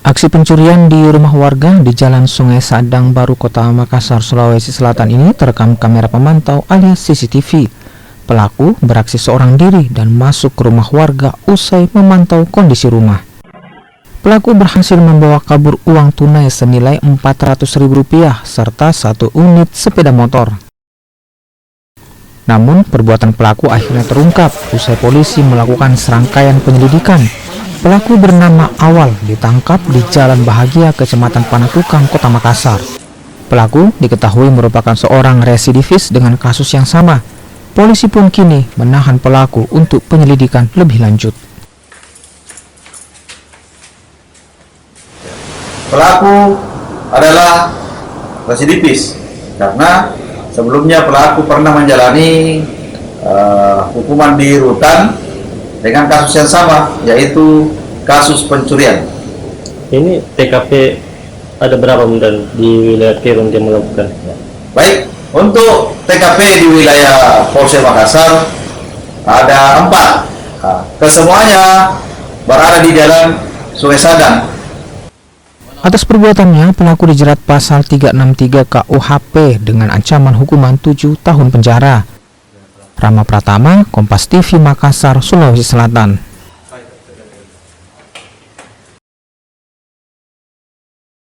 Aksi pencurian di rumah warga di Jalan Sungai Sadang Baru, Kota Makassar, Sulawesi Selatan ini terekam kamera pemantau alias CCTV. Pelaku beraksi seorang diri dan masuk ke rumah warga usai memantau kondisi rumah. Pelaku berhasil membawa kabur uang tunai senilai Rp400.000 serta 1 unit sepeda motor. Namun, perbuatan pelaku akhirnya terungkap usai polisi melakukan serangkaian penyelidikan. Pelaku bernama Awal ditangkap di Jalan Bahagia, Kecamatan Panakukang, Kota Makassar. Pelaku diketahui merupakan seorang residivis dengan kasus yang sama. Polisi pun kini menahan pelaku untuk penyelidikan lebih lanjut. Pelaku adalah residivis karena sebelumnya pelaku pernah menjalani hukuman di rutan dengan kasus yang sama, yaitu kasus pencurian. Ini TKP ada berapa dan di wilayah Kirun dia melakukan? Baik, untuk TKP di wilayah Polsek Makassar ada 4. Kesemuanya berada di Jalan Sungai Sadang. Atas perbuatannya, pelaku dijerat pasal 363 KUHP dengan ancaman hukuman 7 tahun penjara. Rama Pratama, Kompas TV, Makassar, Sulawesi Selatan.